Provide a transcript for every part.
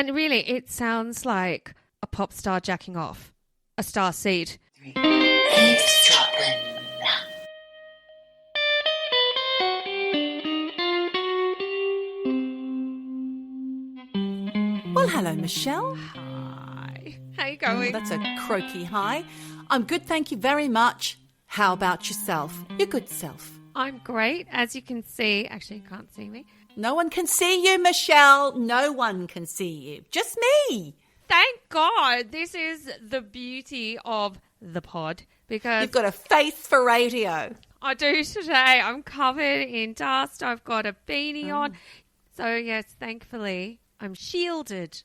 And really, it sounds like a pop star jacking off. A starseed. Eavesdroppin. Well, hello, Michelle. Hi. How you Oh, going? that's a croaky hi. I'm good, thank you very much. How about yourself? Your good self. I'm great. As you can see, actually you can't see me. No one can see you, Michelle. No one can see you. Just me. Thank God. This is the beauty of the pod because You've got a face for radio. I do today. I'm covered in dust. I've got a beanie on. So yes, thankfully, I'm shielded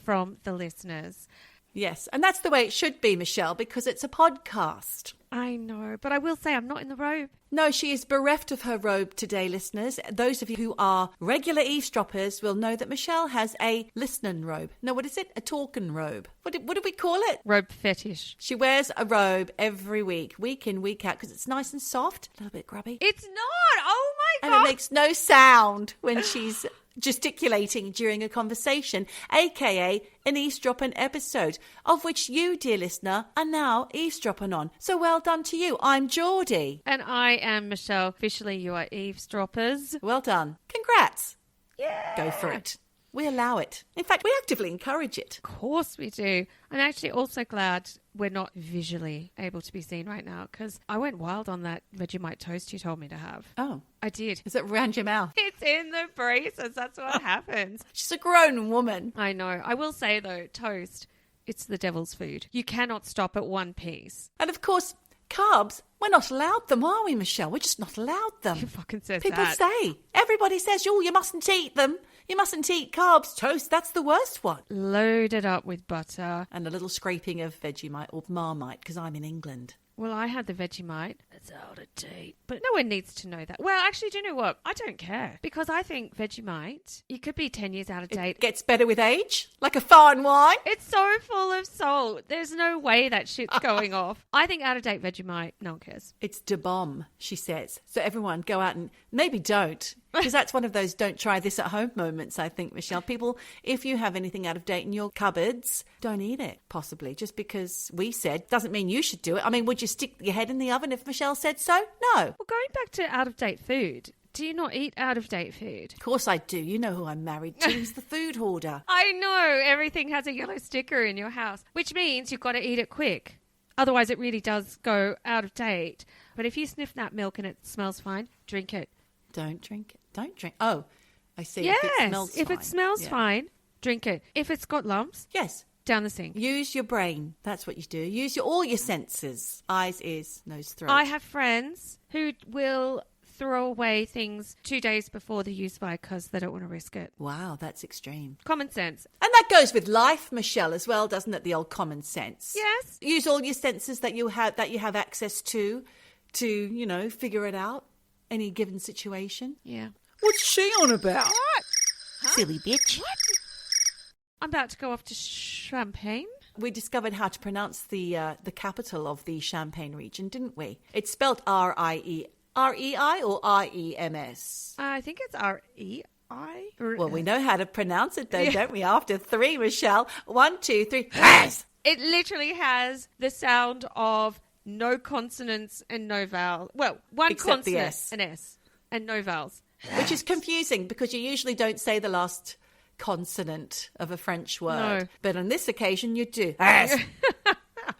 from the listeners. Yes, and that's the way it should be, Michelle, because it's a podcast. I know, but I will say I'm not in the robe. No, she is bereft of her robe today, listeners. Those of you who are regular eavesdroppers will know that Michelle has a listening robe. No, what is it? A talking robe. What do we call it? Robe fetish. She wears a robe every week in, week out, because it's nice and soft, a little bit grubby. It's not. Oh my And God. it makes no sound when she's gesticulating during a conversation, aka an eavesdropping episode, of which you, dear listener, are now eavesdropping on. So well done to you. I'm Geordie. And I am Michelle. Officially, you are eavesdroppers. Well done. Congrats. Yeah. Go for it. We allow it. In fact, we actively encourage it. Of course we do. I'm actually also glad we're not visually able to be seen right now because I went wild on that Vegemite toast you told me to have. Oh, I did. is it around your mouth? It's in the braces. That's what happens. She's a grown woman. I know. I will say, though, toast, it's the devil's food. You cannot stop at one piece. And of course, carbs, we're not allowed them, are we, Michelle? We're just not allowed them. Who fucking says People that? say, everybody says, oh, you mustn't eat them. You mustn't eat carbs. Toast, that's the worst one. Load it up with butter. And a little scraping of Vegemite or Marmite, because I'm in England. Well, I had the Vegemite. It's out of date. But no one needs to know that. Well, actually, do you know what? I don't care. Because I think Vegemite, you could be 10 years out of date. It gets better with age, like a fine wine. It's so full of salt. There's no way that shit's going off. I think out of date Vegemite, no one cares. It's de bomb, she says. So everyone go out and maybe don't. Because that's one of those don't try this at home moments, I think, Michelle. People, if you have anything out of date in your cupboards, don't eat it, possibly. Just because we said doesn't mean you should do it. I mean, would you stick your head in the oven if Michelle said so? No. Well, going back to out of date food, do you not eat out of date food? Of course I do. You know who I'm married to. He's the food hoarder. I know. Everything has a yellow sticker in your house, which means you've got to eat it quick. Otherwise, it really does go out of date. But if you sniff that milk and it smells fine, drink it. Don't drink it. Don't drink. Oh, I see. Yes. If it smells fine. Fine, drink it. If it's got lumps, Yes. down the sink. Use your brain. That's what you do. Use all your senses. Eyes, ears, nose, throat. I have friends who will throw away things 2 days before the use by because they don't want to risk it. Wow, that's extreme. Common sense. And that goes with life, Michelle, as well, doesn't it? The old common sense. Yes. Use all your senses that you have access to, figure it out. Any given situation. Yeah. What's she on about? What? Silly bitch. What? I'm about to go off to Champagne. We discovered how to pronounce the capital of the Champagne region, didn't we? It's spelled R-I-E. R-E-I or R-E-M-S? I think it's R-E-I. Well, we know how to pronounce it, though, don't we? After 3, Michelle. 1, 2, 3. Yes! It literally has the sound of no consonants and no vowel. Well, one Except the consonant, S. an S, and no vowels. Which is confusing because you usually don't say the last consonant of a French word. No. But on this occasion, you do. Yes.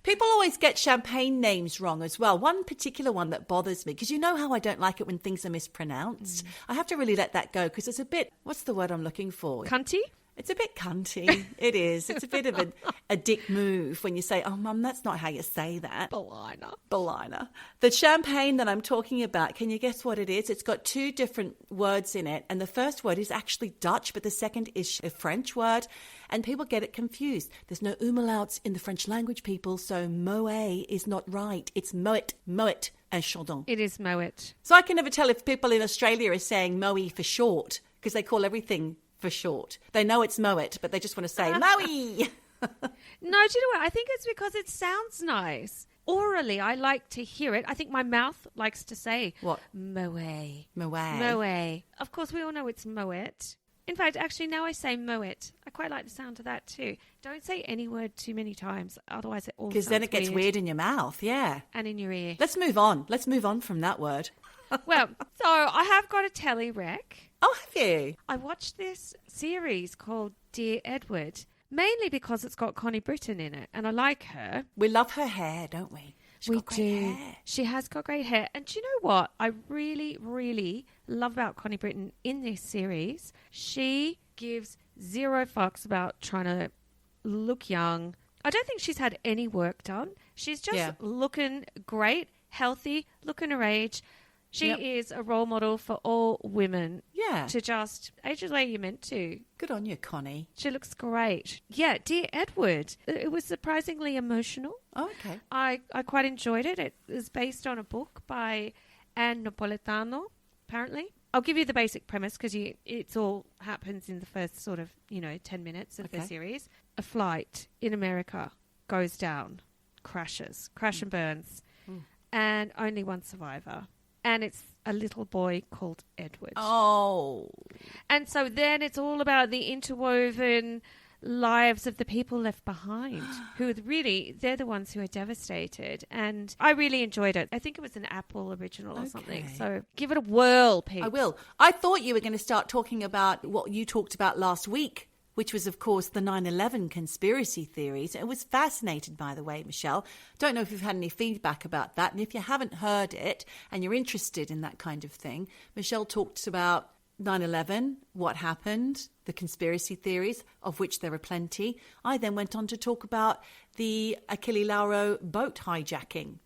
People always get champagne names wrong as well. One particular one that bothers me, because you know how I don't like it when things are mispronounced. I have to really let that go because it's a bit, what's the word I'm looking for? Cunty? It's a bit cunty. It is. It's a bit of a dick move when you say, oh, Mum, that's not how you say that. Balina. The champagne that I'm talking about, can you guess what it is? It's got 2 different words in it. And the first word is actually Dutch, but the second is a French word. And people get it confused. There's no umlauts in the French language, people. So moët is not right. It's moet, and Chandon. It is Moet. So I can never tell if people in Australia are saying moe for short, because they call everything for short. They know it's Moet, but they just want to say Moe. No, do you know what? I think it's because it sounds nice. Orally, I like to hear it. I think my mouth likes to say What? Moe. Moe. Moe. Of course, we all know it's Moet. In fact, actually, now I say moet. I quite like the sound of that too. Don't say any word too many times, otherwise it all sounds Because then it gets weird in your mouth, yeah. And in your ear. Let's move on. Let's move on from that word. Well, so I have got a Telly rec. Oh, have you? I watched this series called Dear Edward, mainly because it's got Connie Britton in it, and I like her. We love her hair, don't we? She's got great hair. She has got great hair. And do you know what I really, really love about Connie Britton in this series? She gives zero fucks about trying to look young. I don't think she's had any work done. She's just looking great, healthy, looking her age. She is a role model for all women. Yeah. To just age the way you're meant to. Good on you, Connie. She looks great. Yeah, Dear Edward. It was surprisingly emotional. Oh, okay. I quite enjoyed it. It is based on a book by Anne Napolitano, apparently. I'll give you the basic premise because it all happens in the first sort of, 10 minutes of the series. A flight in America goes down, crash and burns, and only one survivor. And it's a little boy called Edward. Oh. And so then it's all about the interwoven lives of the people left behind, who are really, they're the ones who are devastated. And I really enjoyed it. I think it was an Apple original or something. So give it a whirl, Pete. I will. I thought you were going to start talking about what you talked about last week, which was, of course, the 9/11 conspiracy theories. It was fascinating, by the way, Michelle. Don't know if you've had any feedback about that. And if you haven't heard it and you're interested in that kind of thing, Michelle talked about 9/11, what happened, the conspiracy theories, of which there are plenty. I then went on to talk about the Achille Lauro boat hijacking,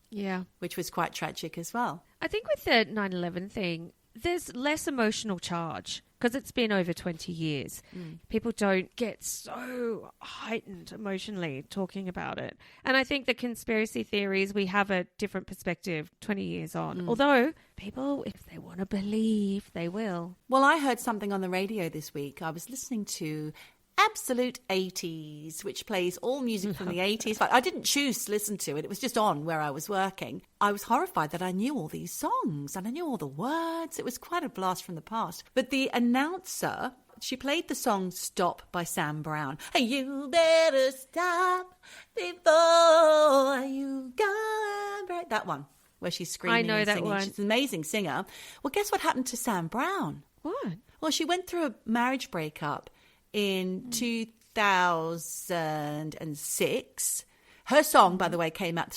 which was quite tragic as well. I think with the 9/11 thing, there's less emotional charge because it's been over 20 years. People don't get so heightened emotionally talking about it. And I think the conspiracy theories, we have a different perspective 20 years on. Although people, if they want to believe, they will. Well, I heard something on the radio this week. I was listening to Absolute 80s, which plays all music from the 80s. But I didn't choose to listen to it. It was just on where I was working. I was horrified that I knew all these songs and I knew all the words. It was quite a blast from the past. But the announcer, she played the song Stop by Sam Brown. Hey, you better stop before you go and break. That one, where she's screaming I know and that singing. one. She's an amazing singer. Well, guess what happened to Sam Brown? What? Well, she went through a marriage breakup in 2006. Her song, by the way, came out in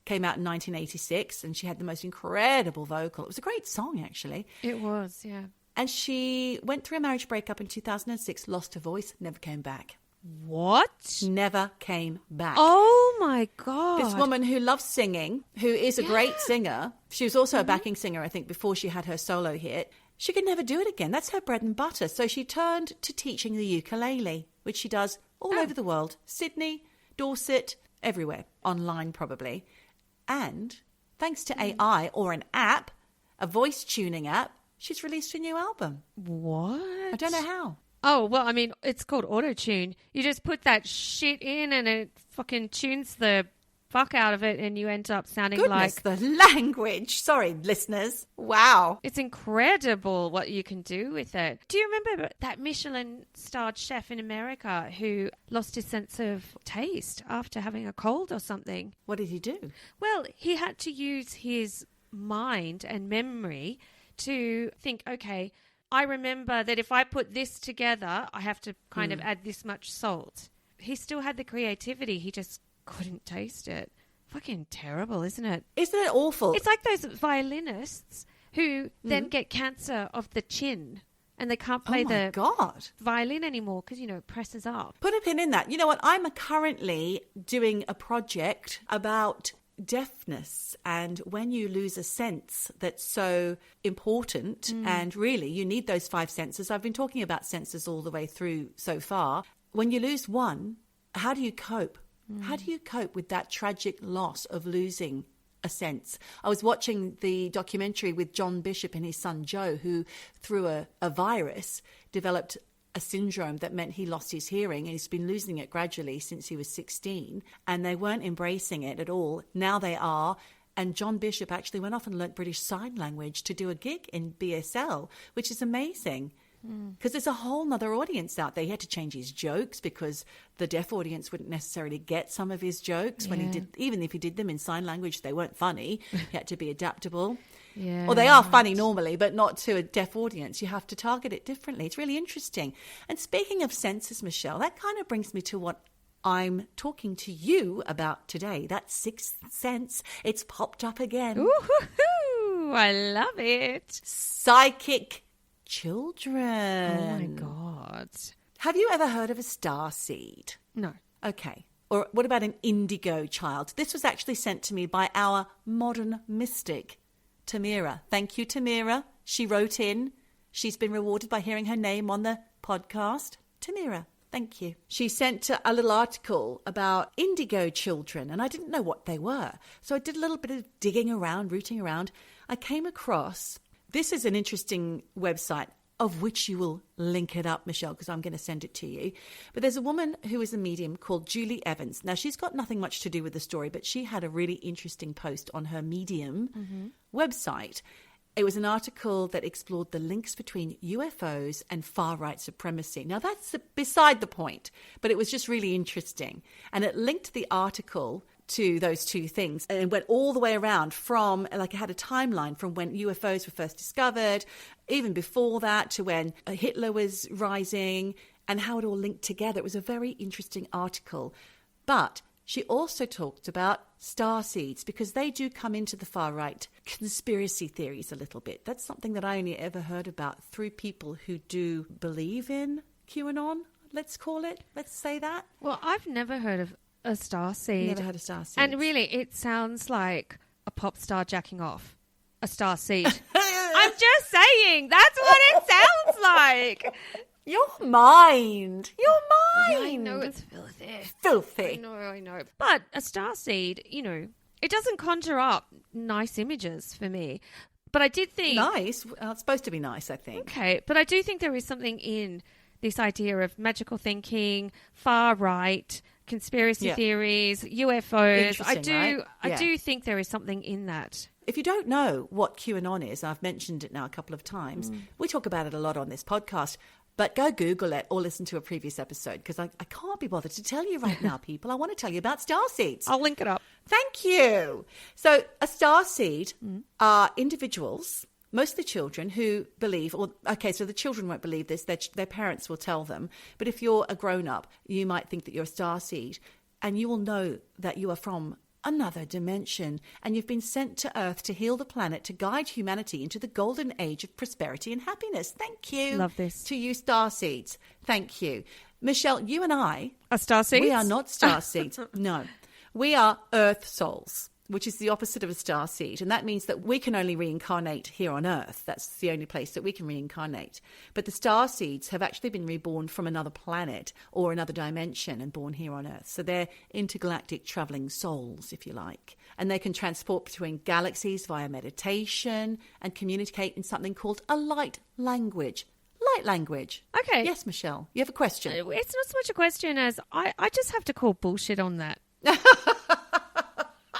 1986, and she had the most incredible vocal. It was a great song, actually. It was, yeah. And she went through a marriage breakup in 2006, lost her voice, never came back. What? Never came back. Oh, my God. This woman who loves singing, who is a great singer, she was also a backing singer, I think, before she had her solo hit. She could never do it again. That's her bread and butter. So she turned to teaching the ukulele, which she does all over the world. Sydney, Dorset, everywhere. Online, probably. And thanks to AI or an app, a voice tuning app, she's released a new album. What? I don't know how. Oh, well, I mean, it's called auto-tune. You just put that shit in and it fucking tunes the fuck out of it and you end up sounding Goodness, like... the language. Sorry, listeners. Wow. It's incredible what you can do with it. Do you remember that Michelin-starred chef in America who lost his sense of taste after having a cold or something? What did he do? Well, he had to use his mind and memory to think, okay, I remember that if I put this together, I have to kind of add this much salt. He still had the creativity. He just couldn't taste it. Fucking terrible, isn't it? Isn't it awful? It's like those violinists who then get cancer of the chin and they can't play the violin anymore because, it presses up. Put a pin in that. You know what? I'm currently doing a project about deafness and when you lose a sense that's so important and really you need those 5 senses. I've been talking about senses all the way through so far. When you lose one, how do you cope? How do you cope with that tragic loss of losing a sense? I was watching the documentary with John Bishop and his son Joe, who through a virus developed a syndrome that meant he lost his hearing, and he's been losing it gradually since he was 16, and they weren't embracing it at all. Now they are. And John Bishop actually went off and learnt British Sign Language to do a gig in BSL, which is amazing. Because there's a whole nother audience out there. He had to change his jokes because the deaf audience wouldn't necessarily get some of his jokes when he did, even if he did them in sign language, they weren't funny. He had to be adaptable. Yeah. Or they are funny normally, but not to a deaf audience. You have to target it differently. It's really interesting. And speaking of senses, Michelle, that kind of brings me to what I'm talking to you about today. That sixth sense. It's popped up again. Ooh, I love it. Psychic children. Oh my God. Have you ever heard of a starseed? No. Okay. Or what about an indigo child? This was actually sent to me by our modern mystic, Tamira. Thank you, Tamira. She wrote in. She's been rewarded by hearing her name on the podcast. Tamira, thank you. She sent a little article about indigo children, and I didn't know what they were. So I did a little bit of digging around, rooting around. I came across, this is an interesting website, of which you will link it up, Michelle, because I'm going to send it to you. But there's a woman who is a medium called Julie Evans. Now, she's got nothing much to do with the story, but she had a really interesting post on her Medium website. It was an article that explored the links between UFOs and far-right supremacy. Now, that's beside the point, but it was just really interesting. And it linked the article to those two things and went all the way around from, like, it had a timeline from when UFOs were first discovered, even before that, to when Hitler was rising and how it all linked together. It was a very interesting article. But she also talked about starseeds because they do come into the far-right conspiracy theories a little bit. That's something that I only ever heard about through people who do believe in QAnon, let's call it. Let's say that. Well, I've never heard of a starseed. Never had a starseed. And really, it sounds like a pop star jacking off. A starseed. I'm just saying, that's what it sounds like. Your mind. Your Yeah, mind. I know it's filthy. Filthy. I know. But a starseed, it doesn't conjure up nice images for me. But I did think... Nice. Well, it's supposed to be nice, I think. Okay, but I do think there is something in this idea of magical thinking, far right, conspiracy theories, UFOs. I do think there is something in that. If you don't know what QAnon is, I've mentioned it now a couple of times. We talk about it a lot on this podcast, but go Google it or listen to a previous episode because I can't be bothered to tell you right now, people. I want to tell you about starseeds. I'll link it up. Thank you. So a starseed are individuals, mostly children, who believe, so the children won't believe this, their parents will tell them, but if you're a grown-up, you might think that you're a starseed, and you will know that you are from another dimension, and you've been sent to Earth to heal the planet, to guide humanity into the golden age of prosperity and happiness. Thank you. Love this. To you starseeds. Thank you. Michelle, you and I... Are starseeds? We are not starseeds. No. We are Earth souls, which is the opposite of a starseed. And that means that we can only reincarnate here on Earth. That's the only place that we can reincarnate. But the starseeds have actually been reborn from another planet or another dimension and born here on Earth. So they're intergalactic traveling souls, if you like. And they can transport between galaxies via meditation and communicate in something called a light language. Light language. Okay. Yes, Michelle. You have a question? It's not so much a question as I just have to call bullshit on that.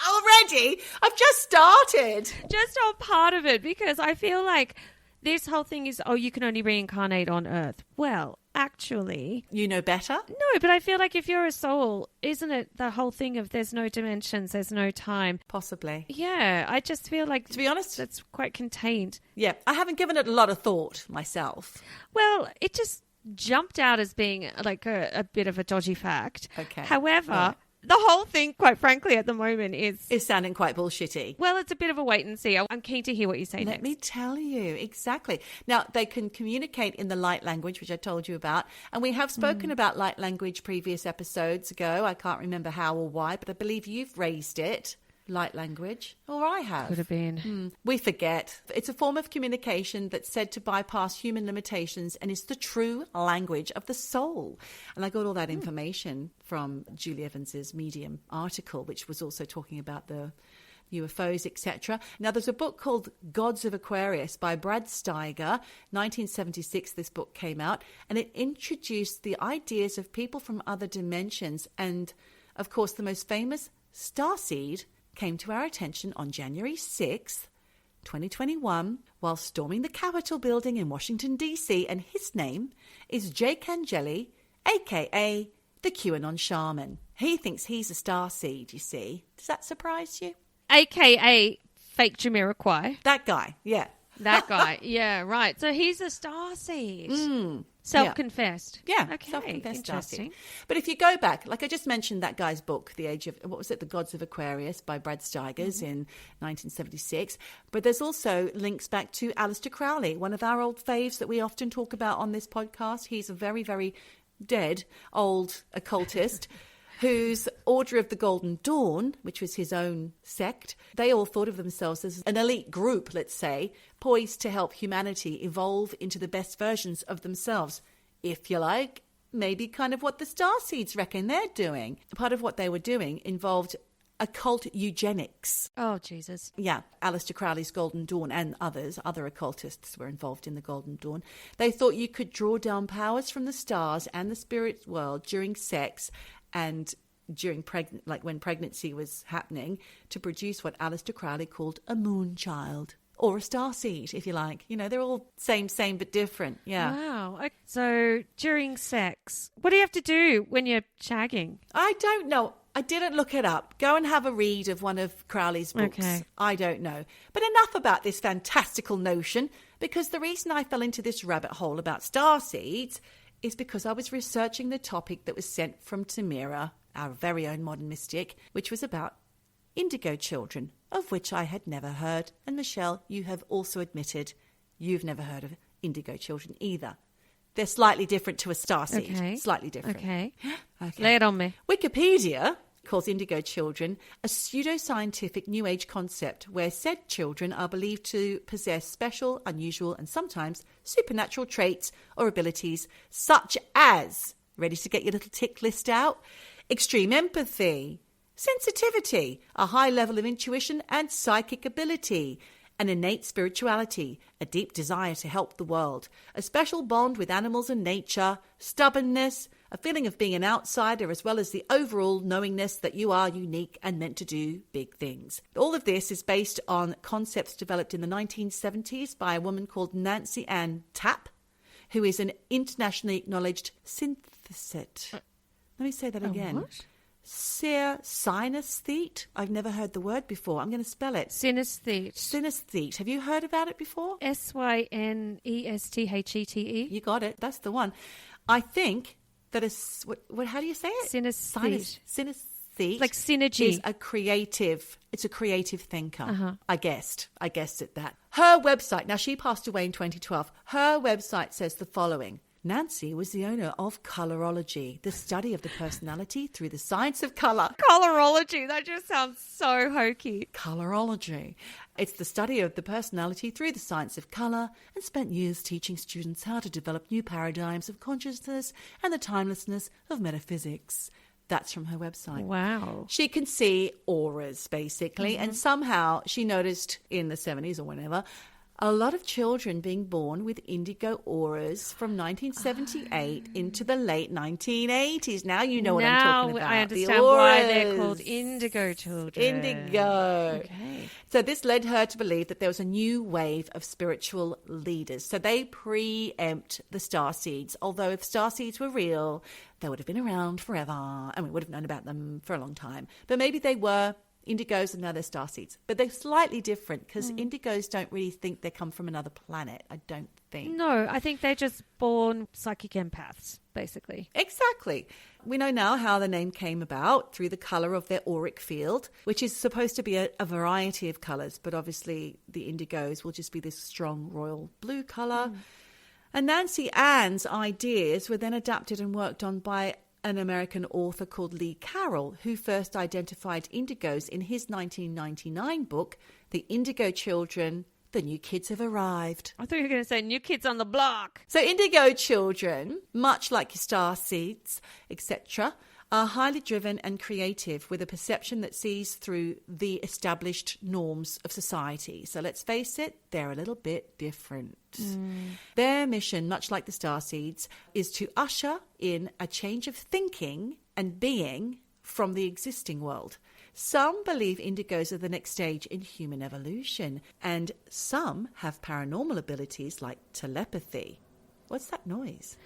Already? I've just started. Just on part of it, because I feel like this whole thing is, you can only reincarnate on Earth. Well, actually... You know better? No, but I feel like if you're a soul, isn't it the whole thing of there's no dimensions, there's no time? Possibly. Yeah, I just feel like... To be honest... That's quite contained. Yeah, I haven't given it a lot of thought myself. Well, it just jumped out as being like a bit of a dodgy fact. Okay. However... The whole thing, quite frankly, at the moment is sounding quite bullshitty. Well, it's a bit of a wait and see. I'm keen to hear what you say next. Let me tell you. Exactly. Now, they can communicate in the light language, which I told you about. And we have spoken about light language previous episodes ago. I can't remember how or why, but I believe you've raised it. Light language. Or I have. Could have been. We forget. It's a form of communication that's said to bypass human limitations and is the true language of the soul. And I got all that information from Julie Evans's Medium article, which was also talking about the UFOs, etc. Now, there's a book called Gods of Aquarius by Brad Steiger. 1976, this book came out, and it introduced the ideas of people from other dimensions. And, of course, the most famous starseed came to our attention on January 6th, 2021, while storming the Capitol building in Washington, D.C., and his name is Jake Angeli, a.k.a. the QAnon shaman. He thinks he's a starseed, you see. Does that surprise you? AKA fake Jamiroquai. That guy, yeah. That guy, yeah, right. So he's a starseed. Self-confessed. Yeah, okay, self-confessed interesting. starseed. But if you go back, like I just mentioned that guy's book, The Gods of Aquarius by Brad Steigers in 1976. But there's also links back to Aleister Crowley, one of our old faves that we often talk about on this podcast. He's a very, very dead old occultist whose Order of the Golden Dawn, which was his own sect, they all thought of themselves as an elite group, let's say, poised to help humanity evolve into the best versions of themselves. If you like, maybe kind of what the Starseeds reckon they're doing. Part of what they were doing involved occult eugenics. Oh, Jesus. Yeah, Aleister Crowley's Golden Dawn and other occultists were involved in the Golden Dawn. They thought you could draw down powers from the stars and the spirit world during sex and during when pregnancy was happening to produce what Aleister Crowley called a moon child or a starseed, if you like. You know, they're all same but different. Yeah. Wow. Okay. So during sex, what do you have to do when you're shagging? I don't know. I didn't look it up. Go and have a read of one of Crowley's books. Okay. I don't know. But enough about this fantastical notion, because the reason I fell into this rabbit hole about starseeds is because I was researching the topic that was sent from Tamira, our very own modern mystic, which was about indigo children, of which I had never heard. And Michelle, you have also admitted you've never heard of indigo children either. They're slightly different to a starseed. Okay. Slightly different. Okay. Okay. Lay it on me. Wikipedia calls indigo children a pseudoscientific New Age concept where said children are believed to possess special, unusual, and sometimes supernatural traits or abilities such as, ready to get your little tick list out, extreme empathy, sensitivity, a high level of intuition and psychic ability, an innate spirituality, a deep desire to help the world, a special bond with animals and nature, stubbornness, a feeling of being an outsider, as well as the overall knowingness that you are unique and meant to do big things. All of this is based on concepts developed in the 1970s by a woman called Nancy Ann Tapp, who is an internationally acknowledged synthesist. Let me say that again. What? Synesthete. I've never heard the word before. I'm going to spell it. Synesthete. Synesthete. Have you heard about it before? Synesthete. You got it. That's the one. I think that is, how do you say it? Synesthete. Synesthete. Like synergy. It's a creative thinker. I guessed at that. Her website, now she passed away in 2012. Her website says the following. Nancy was the owner of Colorology, the study of the personality through the science of colour. Colorology. That just sounds so hokey. Colorology. It's the study of the personality through the science of colour, and spent years teaching students how to develop new paradigms of consciousness and the timelessness of metaphysics. That's from her website. Wow. She can see auras, basically, and somehow she noticed in the 70s or whenever a lot of children being born with indigo auras from 1978 into the late 1980s. Now you know what I'm talking about. Now I understand why they're called indigo children. Indigo. Okay. So this led her to believe that there was a new wave of spiritual leaders. So they preempt the starseeds. Although if starseeds were real, they would have been around forever and we would have known about them for a long time. But maybe they were indigos and now they're starseeds. But they're slightly different because indigos don't really think they come from another planet, I don't think. No, I think they're just born psychic empaths, basically. Exactly. We know now how the name came about through the colour of their auric field, which is supposed to be a variety of colours, but obviously the indigos will just be this strong royal blue colour. And Nancy Ann's ideas were then adapted and worked on by an American author called Lee Carroll, who first identified indigos in his 1999 book, The Indigo Children, The New Kids Have Arrived. I thought you were going to say New Kids on the Block. So indigo children, much like your starseeds, etc., are highly driven and creative with a perception that sees through the established norms of society. So let's face it, they're a little bit different. Their mission, much like the starseeds, is to usher in a change of thinking and being from the existing world. Some believe indigos are the next stage in human evolution, and some have paranormal abilities like telepathy. What's that noise?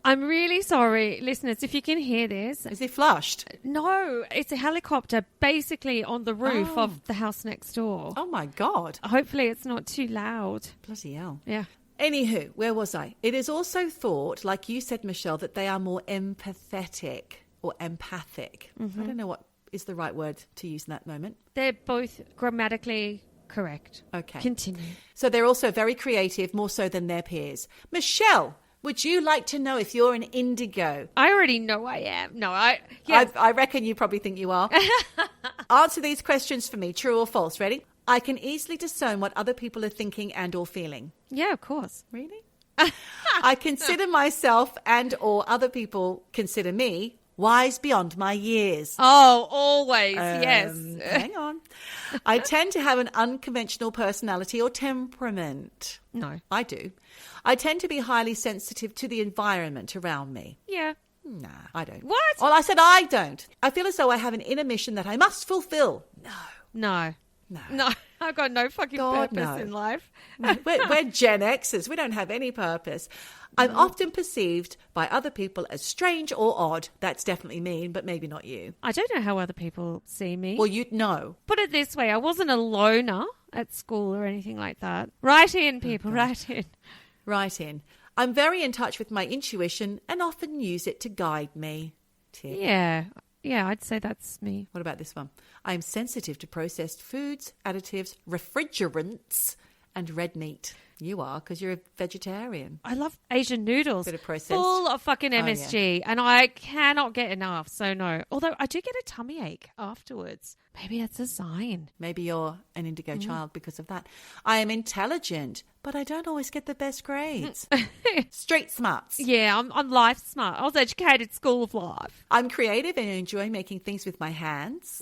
I'm really sorry, listeners, if you can hear this. Is it flushed? No, it's a helicopter basically on the roof of the house next door. Oh, my God. Hopefully it's not too loud. Bloody hell. Yeah. Anywho, where was I? It is also thought, like you said, Michelle, that they are more empathetic or empathic. I don't know what is the right word to use in that moment. They're both grammatically correct. Okay. Continue. So they're also very creative, more so than their peers. Michelle, would you like to know if you're an indigo? I already know I am. No, I reckon you probably think you are. Answer these questions for me, true or false. Ready? I can easily discern what other people are thinking and or feeling. Yeah, of course. Really? I consider myself and or other people consider me wise beyond my years. Oh, always, yes. Hang on. I tend to have an unconventional personality or temperament. No. I do. I tend to be highly sensitive to the environment around me. Yeah. Nah, I don't. What? Well, I said I don't. I feel as though I have an inner mission that I must fulfill. No. No. No. I've got no fucking God, purpose no. in life. We're Gen Xers. We don't have any purpose. I'm often perceived by other people as strange or odd. That's definitely me, but maybe not you. I don't know how other people see me. Well, you'd know. Put it this way, I wasn't a loner at school or anything like that. Write in, people, write in. Right in. I'm very in touch with my intuition and often use it to guide me. Tick. Yeah. Yeah, I'd say that's me. What about this one? I'm sensitive to processed foods, additives, refrigerants, and red meat. You are, because you're a vegetarian. I love Asian noodles. Bit of processed. Full of fucking yeah. MSG. And I cannot get enough, so no. Although I do get a tummy ache afterwards. Maybe that's a sign. Maybe you're an indigo child because of that. I am intelligent, but I don't always get the best grades. Street smarts. Yeah, I'm life smart. I was educated School of Life. I'm creative and enjoy making things with my hands.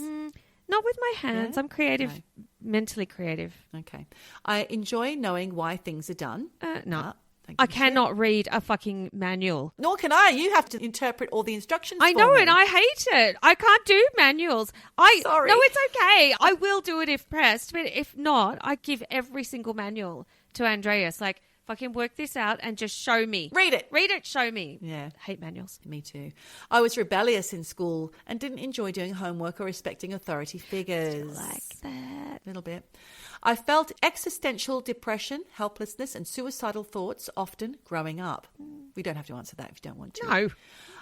Not with my hands. Yeah? I'm creative, No. mentally creative. Okay. I enjoy knowing why things are done. No. Don't I give a shit. cannot read a fucking manual. Nor can I. You have to interpret all the instructions I for know, me. and I hate it. I can't do manuals. Sorry. No, it's okay. I will do it if pressed, but if not, I give every single manual to Andreas. Like, fucking work this out and just show me. Read it. Read it, show me. Yeah. Hate manuals. Me too. I was rebellious in school and didn't enjoy doing homework or respecting authority figures. Like that. A little bit. I felt existential depression, helplessness, and suicidal thoughts often growing up. We don't have to answer that if you don't want to. No.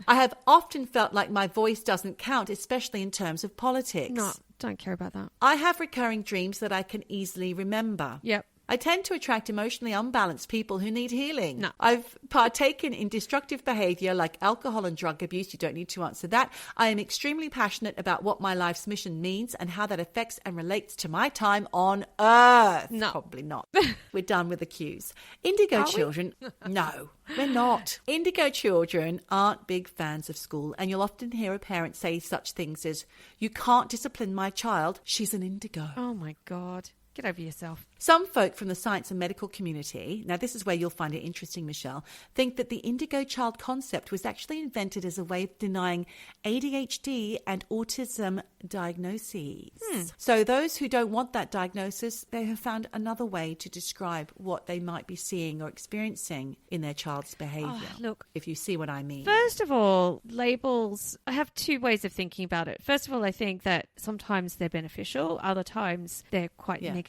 I have often felt like my voice doesn't count, especially in terms of politics. No, don't care about that. I have recurring dreams that I can easily remember. Yep. I tend to attract emotionally unbalanced people who need healing. No. I've partaken in destructive behavior like alcohol and drug abuse. You don't need to answer that. I am extremely passionate about what my life's mission means and how that affects and relates to my time on Earth. No. Probably not. We're done with the cues. Indigo children, no, we're not. Indigo children aren't big fans of school, and you'll often hear a parent say such things as, "You can't discipline my child. She's an indigo." Oh, my God. Get over yourself. Some folk from the science and medical community, now this is where you'll find it interesting, Michelle, think that the indigo child concept was actually invented as a way of denying ADHD and autism diagnoses. So those who don't want that diagnosis, they have found another way to describe what they might be seeing or experiencing in their child's behaviour. Look. If you see what I mean. First of all, labels, I have two ways of thinking about it. First of all, I think that sometimes they're beneficial. Other times they're quite negative.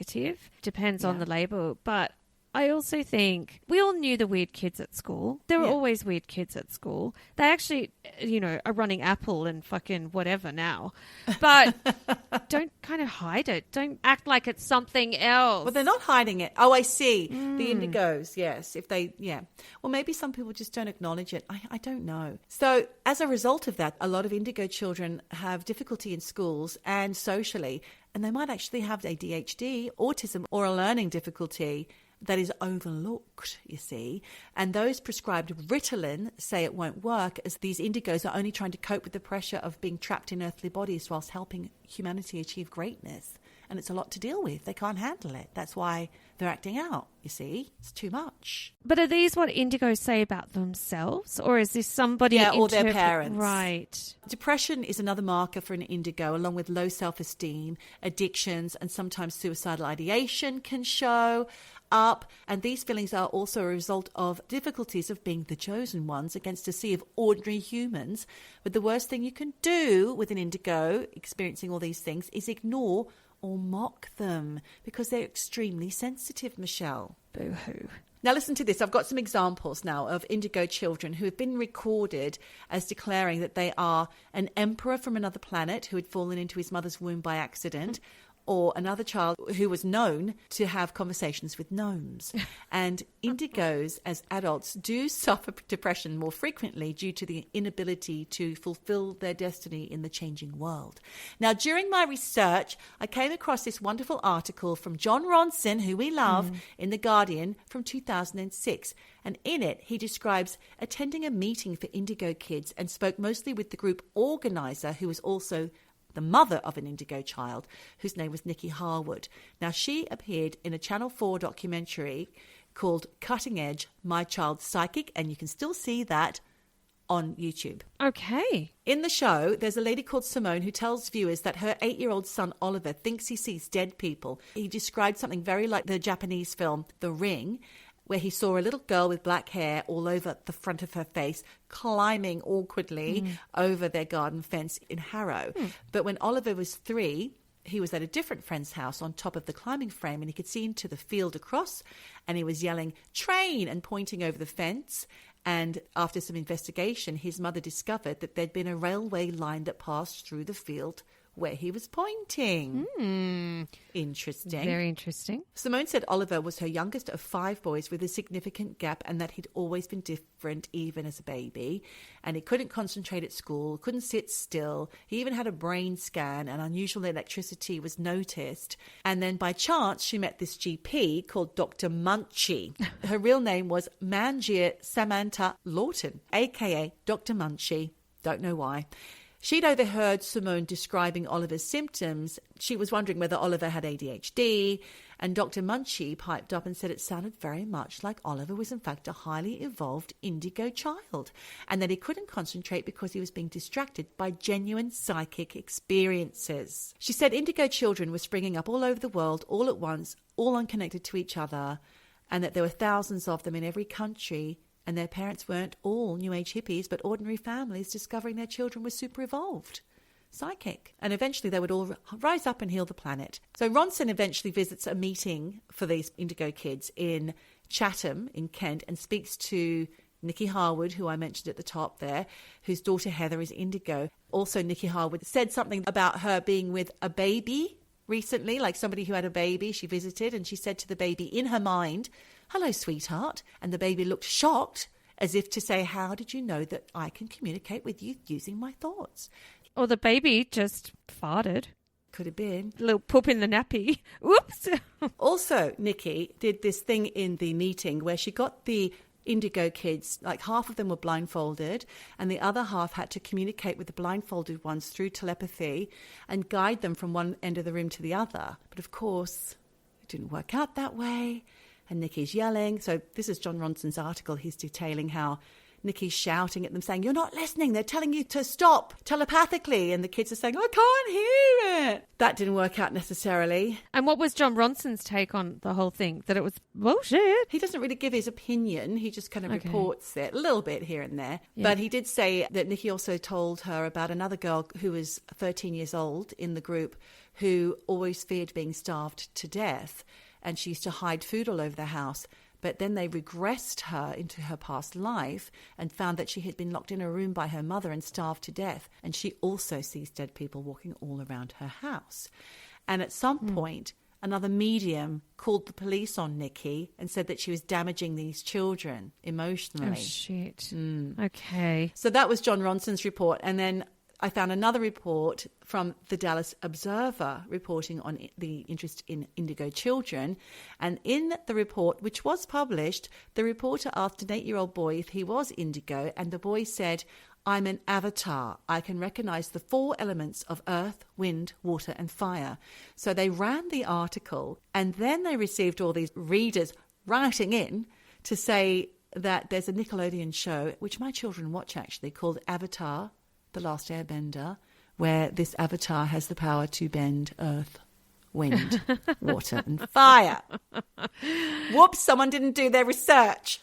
Depends on the label. But I also think we all knew the weird kids at school. There were always weird kids at school. They actually, are running Apple and fucking whatever now. But don't kind of hide it. Don't act like it's something else. Well, they're not hiding it. Oh, I see. The indigos, yes. Well, maybe some people just don't acknowledge it. I don't know. So as a result of that, a lot of indigo children have difficulty in schools and socially, and they might actually have ADHD, autism, or a learning difficulty that is overlooked, you see. And those prescribed Ritalin say it won't work, as these indigos are only trying to cope with the pressure of being trapped in earthly bodies whilst helping humanity achieve greatness. and it's a lot to deal with. They can't handle it. That's why they're acting out, you see. It's too much. But are these what indigos say about themselves? Or is this somebody... Yeah, or their parents. Right. Depression is another marker for an indigo, along with low self-esteem, addictions, and sometimes suicidal ideation can show up. And these feelings are also a result of difficulties of being the chosen ones against a sea of ordinary humans. But the worst thing you can do with an indigo experiencing all these things is ignore or mock them, because they're extremely sensitive, Michelle. Boo-hoo. Now listen to this. I've got some examples now of indigo children who have been recorded as declaring that they are an emperor from another planet who had fallen into his mother's womb by accident, or another child who was known to have conversations with gnomes. And indigos as adults do suffer depression more frequently due to the inability to fulfill their destiny in the changing world. Now, during my research, I came across this wonderful article from John Ronson, who we love, in The Guardian from 2006. And in it, he describes attending a meeting for indigo kids and spoke mostly with the group organizer, who was also the mother of an indigo child, whose name was Nikki Harwood. Now, she appeared in a Channel 4 documentary called Cutting Edge, My Child's Psychic, and you can still see that on YouTube. Okay. In the show, there's a lady called Simone who tells viewers that her 8-year-old son Oliver thinks he sees dead people. He described something very like the Japanese film The Ring, where he saw a little girl with black hair all over the front of her face climbing awkwardly over their garden fence in Harrow. But when Oliver was 3, he was at a different friend's house on top of the climbing frame, and he could see into the field across, and he was yelling, "Train!" and pointing over the fence. And after some investigation, his mother discovered that there'd been a railway line that passed through the field where he was pointing. Interesting. Very interesting. Simone said Oliver was her youngest of 5 boys with a significant gap, and that he'd always been different even as a baby. And he couldn't concentrate at school, couldn't sit still. He even had a brain scan, and unusual electricity was noticed. And then by chance, she met this GP called Dr. Munchie. Her real name was Manjir Samantha Lawton, a.k.a. Dr. Munchie. Don't know why. She'd overheard Simone describing Oliver's symptoms. She was wondering whether Oliver had ADHD, and Dr. Munchie piped up and said it sounded very much like Oliver was in fact a highly evolved indigo child, and that he couldn't concentrate because he was being distracted by genuine psychic experiences. She said indigo children were springing up all over the world all at once, all unconnected to each other, and that there were thousands of them in every country. And their parents weren't all New Age hippies, but ordinary families discovering their children were super evolved, psychic. And eventually they would all rise up and heal the planet. So Ronson eventually visits a meeting for these indigo kids in Chatham in Kent and speaks to Nikki Harwood, who I mentioned at the top there, whose daughter Heather is indigo. Also, Nikki Harwood said something about her being with a baby recently, like somebody who had a baby she visited, and she said to the baby in her mind, "Hello, sweetheart." And the baby looked shocked, as if to say, "How did you know that I can communicate with you using my thoughts?" Or the baby just farted. Could have been. A little poop in the nappy. Whoops. Also, Nikki did this thing in the meeting where she got the indigo kids, like half of them were blindfolded and the other half had to communicate with the blindfolded ones through telepathy and guide them from one end of the room to the other. But of course, it didn't work out that way. And Nikki's yelling. So this is John Ronson's article. He's detailing how Nikki's shouting at them, saying, "You're not listening. They're telling you to stop telepathically." And the kids are saying, "I can't hear it." That didn't work out necessarily. And what was John Ronson's take on the whole thing? That it was bullshit? He doesn't really give his opinion. He just kind of reports it a little bit here and there. Yeah. But he did say that Nikki also told her about another girl who was 13 years old in the group who always feared being starved to death. And she used to hide food all over the house. But then they regressed her into her past life and found that she had been locked in a room by her mother and starved to death. And she also sees dead people walking all around her house. And at some point, another medium called the police on Nikki and said that she was damaging these children emotionally. Oh, shit. Okay. So that was John Ronson's report. And then I found another report from the Dallas Observer reporting on the interest in indigo children. And in the report, which was published, the reporter asked an 8-year-old boy if he was indigo, and the boy said, I'm an avatar. I can recognize the 4 elements of earth, wind, water, and fire. So they ran the article, and then they received all these readers writing in to say that there's a Nickelodeon show, which my children watch actually, called Avatar, The Last Airbender, where this avatar has the power to bend earth, wind, water, and fire. Whoops, someone didn't do their research.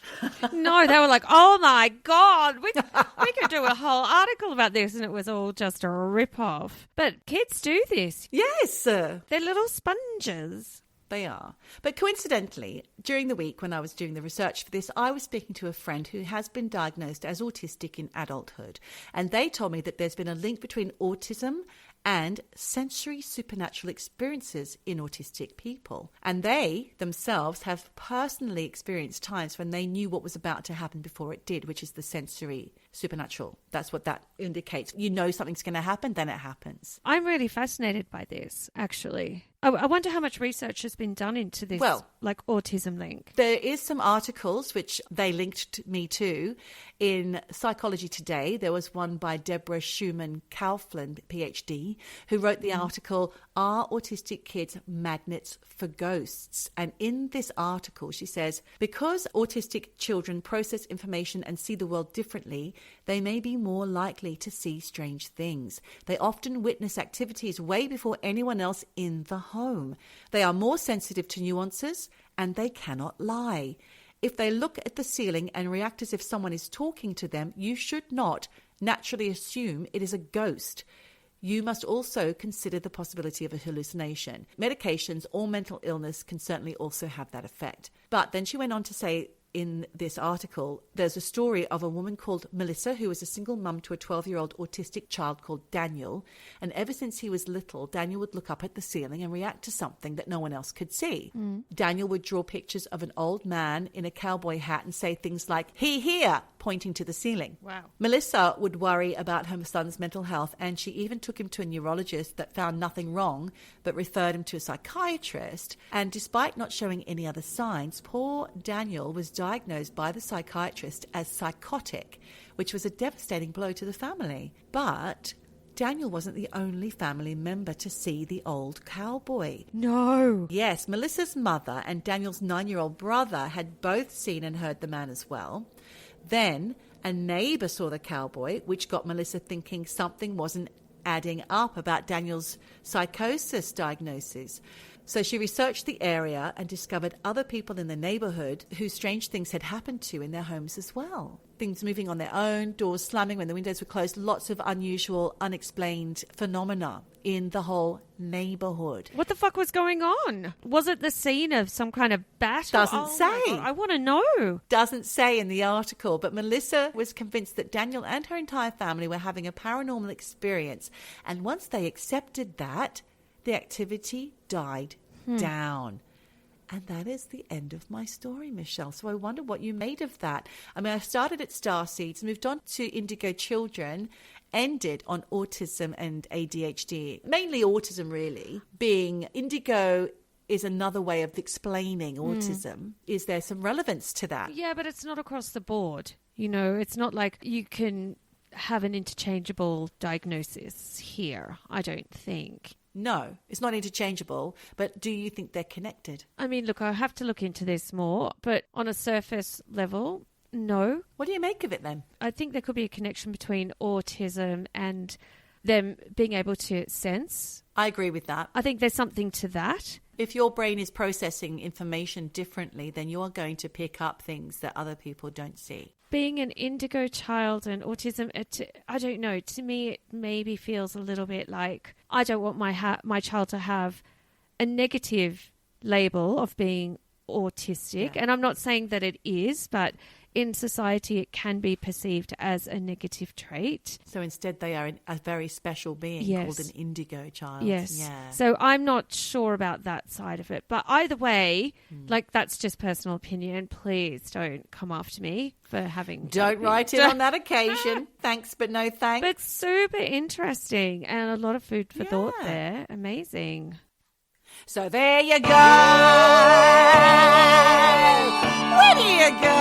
No, they were like, oh my God, we could do a whole article about this, and it was all just a rip-off. But kids do this. Yes. They're little sponges. They are. But coincidentally, during the week when I was doing the research for this, I was speaking to a friend who has been diagnosed as autistic in adulthood. And they told me that there's been a link between autism and sensory supernatural experiences in autistic people. And they themselves have personally experienced times when they knew what was about to happen before it did, which is the sensory supernatural. That's what that indicates. You know something's going to happen, then it happens. I'm really fascinated by this, actually. I wonder how much research has been done into this, like autism link. There is some articles which they linked me to in Psychology Today. There was one by Deborah Schumann-Kaufland, PhD, who wrote the article, Are Autistic Kids Magnets for Ghosts? And in this article, she says, because autistic children process information and see the world differently, they may be more likely to see strange things. They often witness activities way before anyone else in the home. They are more sensitive to nuances and they cannot lie. If they look at the ceiling and react as if someone is talking to them, you should not naturally assume it is a ghost. You must also consider the possibility of a hallucination. Medications or mental illness can certainly also have that effect. But then she went on to say, in this article, there's a story of a woman called Melissa who was a single mum to a 12-year-old autistic child called Daniel. And ever since he was little, Daniel would look up at the ceiling and react to something that no one else could see. Daniel would draw pictures of an old man in a cowboy hat and say things like, "He here," pointing to the ceiling. Wow. Melissa would worry about her son's mental health, and she even took him to a neurologist that found nothing wrong but referred him to a psychiatrist. And despite not showing any other signs, poor Daniel was diagnosed by the psychiatrist as psychotic, which was a devastating blow to the family. But Daniel wasn't the only family member to see the old cowboy. No. Yes, Melissa's mother and Daniel's 9-year-old brother had both seen and heard the man as well. Then a neighbour saw the cowboy, which got Melissa thinking something wasn't adding up about Daniel's psychosis diagnosis. So she researched the area and discovered other people in the neighbourhood who strange things had happened to in their homes as well. Things moving on their own, doors slamming when the windows were closed, lots of unusual, unexplained phenomena in the whole neighbourhood. What the fuck was going on? Was it the scene of some kind of battle? Doesn't say. God, I want to know. Doesn't say in the article, but Melissa was convinced that Daniel and her entire family were having a paranormal experience. And once they accepted that, the activity died down. And that is the end of my story, Michelle. So I wonder what you made of that. I mean, I started at Starseeds, moved on to Indigo Children, ended on autism and ADHD. Mainly autism, really. Being Indigo is another way of explaining autism. Is there some relevance to that? Yeah, but it's not across the board. You know, it's not like you can have an interchangeable diagnosis here, I don't think. No, it's not interchangeable, but do you think they're connected? I mean, look, I have to look into this more, but on a surface level, no. What do you make of it then? I think there could be a connection between autism and them being able to sense. I agree with that. I think there's something to that. If your brain is processing information differently, then you're going to pick up things that other people don't see. Being an indigo child and autism, I don't know. To me, it maybe feels a little bit like I don't want my child to have a negative label of being autistic. Yeah. And I'm not saying that it is, but in society, it can be perceived as a negative trait. So instead, they are a very special being called an indigo child. Yes. Yeah. So I'm not sure about that side of it. But either way, like that's just personal opinion. Please don't come after me for having... Don't write it on that occasion. Thanks, but no thanks. But super interesting and a lot of food for thought there. Amazing. So there you go. Where do you go?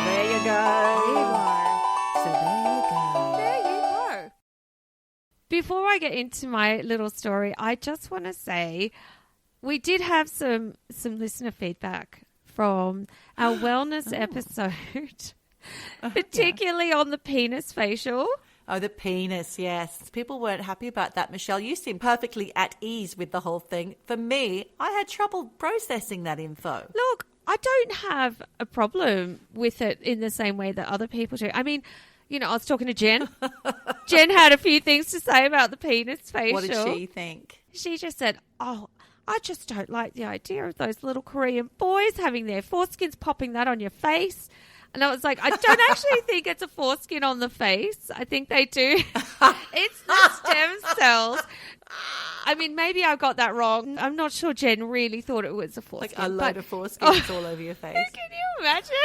There you go. Before I get into my little story, I just want to say we did have some listener feedback from our wellness episode, particularly on the penis facial. Oh, the penis, yes. People weren't happy about that, Michelle. You seem perfectly at ease with the whole thing. For me, I had trouble processing that info. Look, I don't have a problem with it in the same way that other people do. I mean, you know, I was talking to Jen. Jen had a few things to say about the penis facial. What did she think? She just said, oh, I just don't like the idea of those little Korean boys having their foreskins popping that on your face. And I was like, I don't actually think it's a foreskin on the face. I think they do. It's the stem cells. I mean, maybe I got that wrong. I'm not sure Jen really thought it was a foreskin. Like a load of foreskins all over your face. Can you imagine?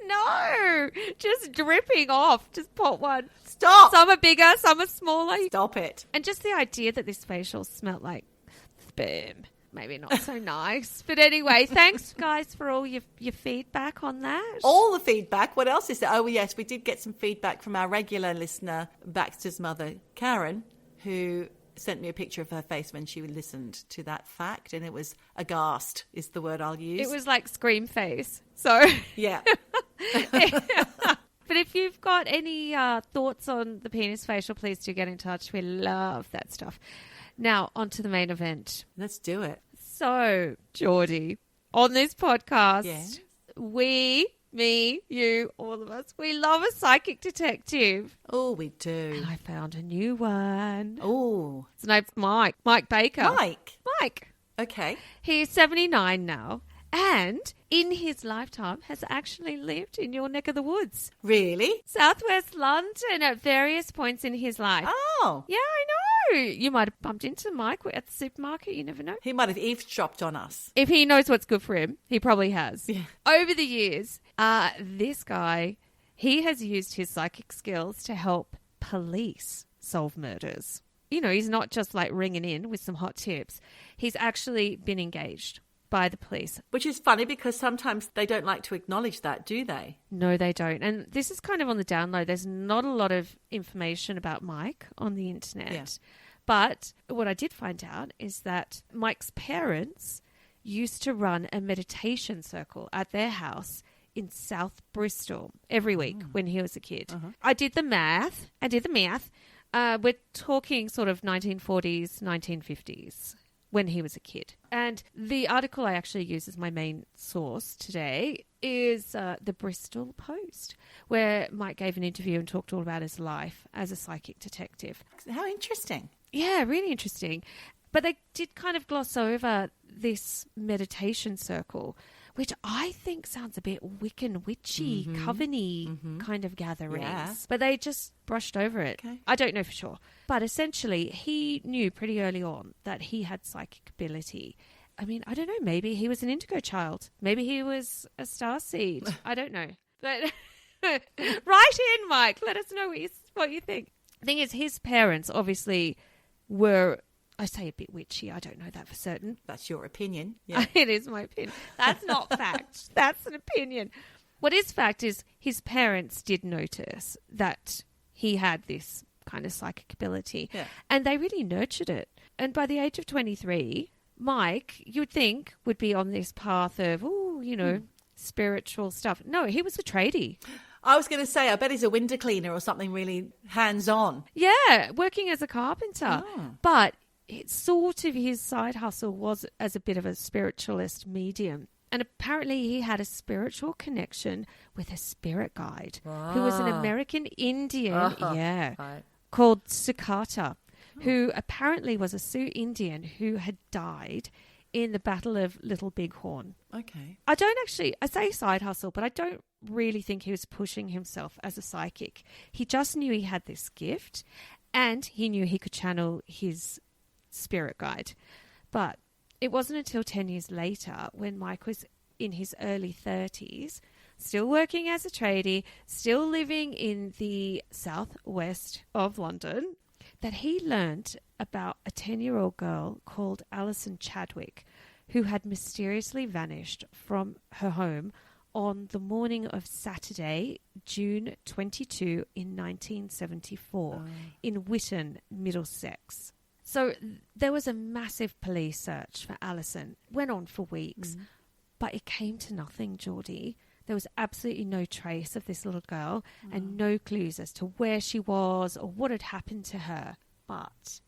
No, just dripping off. Just pop one. Stop. Some are bigger, some are smaller. Stop it. And just the idea that this facial smelled like sperm. Maybe not so nice. But anyway, thanks, guys, for all your feedback on that. All the feedback. What else is there? Oh, yes, we did get some feedback from our regular listener, Baxter's mother, Karen, who sent me a picture of her face when she listened to that fact, and it was aghast is the word I'll use. It was like scream face. So yeah. But if you've got any thoughts on the penis facial, please do get in touch. We love that stuff. Now, on to the main event. Let's do it. So, Geordie, on this podcast, yes. we, me, you, all of us, we love a psychic detective. Oh, we do. And I found a new one. Oh. His name's Mike. Mike Baker. Mike. Okay. He's 79 now. And in his lifetime has actually lived in your neck of the woods. Really? Southwest London at various points in his life. Oh. Yeah, I know. You might have bumped into Mike at the supermarket. You never know. He might have eavesdropped on us. If he knows what's good for him, he probably has. Yeah. Over the years, this guy, he has used his psychic skills to help police solve murders. You know, he's not just like ringing in with some hot tips. He's actually been engaged by the police. Which is funny because sometimes they don't like to acknowledge that, do they? No, they don't. And this is kind of on the down low. There's not a lot of information about Mike on the internet. Yeah. But what I did find out is that Mike's parents used to run a meditation circle at their house in South Bristol every week when he was a kid. Uh-huh. I did the math. We're talking sort of 1940s, 1950s. When he was a kid. And the article I actually use as my main source today is the Bristol Post, where Mike gave an interview and talked all about his life as a psychic detective. How interesting. Yeah, really interesting. But they did kind of gloss over this meditation circle, which I think sounds a bit Wiccan witchy, coven-y kind of gatherings. Yeah. But they just brushed over it. Okay. I don't know for sure. But essentially, he knew pretty early on that he had psychic ability. I mean, I don't know, maybe he was an indigo child. Maybe he was a starseed. I don't know. But write in, Mike. Let us know what you think. The thing is, his parents obviously were... I say a bit witchy. I don't know that for certain. That's your opinion. Yeah. It is my opinion. That's not fact. That's an opinion. What is fact is his parents did notice that he had this kind of psychic ability. Yeah. And they really nurtured it. And by the age of 23, Mike, you would think, would be on this path of, spiritual stuff. No, he was a tradie. I was going to say, I bet he's a window cleaner or something really hands-on. Yeah, working as a carpenter. Oh. But it's sort of his side hustle was as a bit of a spiritualist medium. And apparently he had a spiritual connection with a spirit guide who was an American Indian, called Sukata, who apparently was a Sioux Indian who had died in the Battle of Little Bighorn. Okay. I say side hustle, but I don't really think he was pushing himself as a psychic. He just knew he had this gift and he knew he could channel his spirit guide. But it wasn't until 10 years later, when Mike was in his early 30s, still working as a tradie, still living in the southwest of London, that he learnt about a 10-year-old girl called Alison Chadwick, who had mysteriously vanished from her home on the morning of Saturday, June 22 in 1974 in Whitton, Middlesex. So there was a massive police search for Alison. Went on for weeks, but it came to nothing, Geordie. There was absolutely no trace of this little girl and no clues as to where she was or what had happened to her. But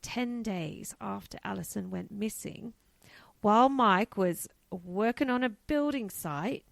10 days after Alison went missing, while Mike was working on a building site,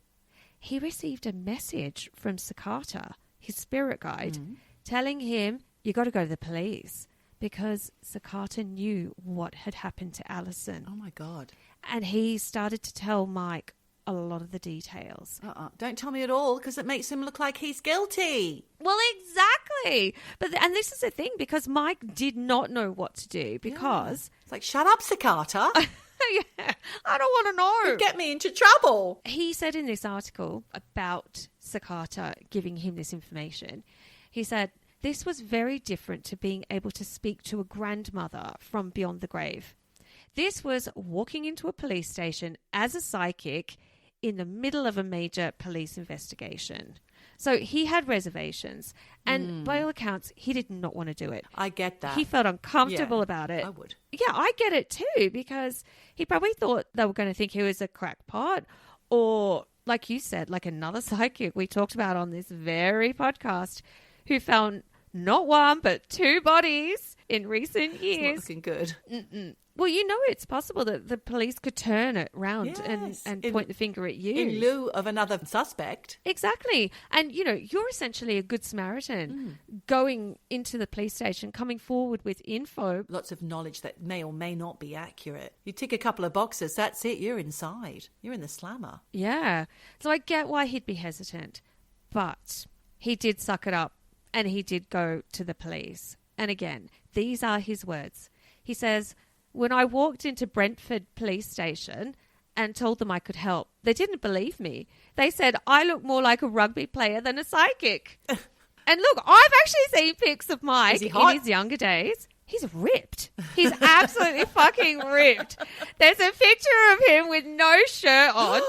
he received a message from Sakata, his spirit guide, telling him, you got to go to the police, because Sakata knew what had happened to Alison. Oh, my God. And he started to tell Mike a lot of the details. Don't tell me at all, because it makes him look like he's guilty. Well, exactly. And this is the thing, because Mike did not know what to do, because... It's like, shut up, Sakata. Yeah, I don't want to know. You get me into trouble. He said in this article about Sakata giving him this information, he said, this was very different to being able to speak to a grandmother from beyond the grave. This was walking into a police station as a psychic in the middle of a major police investigation. So he had reservations, and by all accounts, he did not want to do it. I get that. He felt uncomfortable about it. I would. Yeah, I get it too, because he probably thought they were going to think he was a crackpot, or, like you said, like another psychic we talked about on this very podcast, who found not one, but 2 bodies in recent years. It's not looking good. Well, you know it's possible that the police could turn it round and point the finger at you. In lieu of another suspect. Exactly. And, you know, you're essentially a good Samaritan going into the police station, coming forward with info. Lots of knowledge that may or may not be accurate. You tick a couple of boxes, that's it, you're inside. You're in the slammer. Yeah. So I get why he'd be hesitant. But he did suck it up and he did go to the police. And again, these are his words. He says... When I walked into Brentford police station and told them I could help, they didn't believe me. They said I look more like a rugby player than a psychic. And look, I've actually seen pics of Mike in his younger days. He's ripped. He's absolutely fucking ripped. There's a picture of him with no shirt on.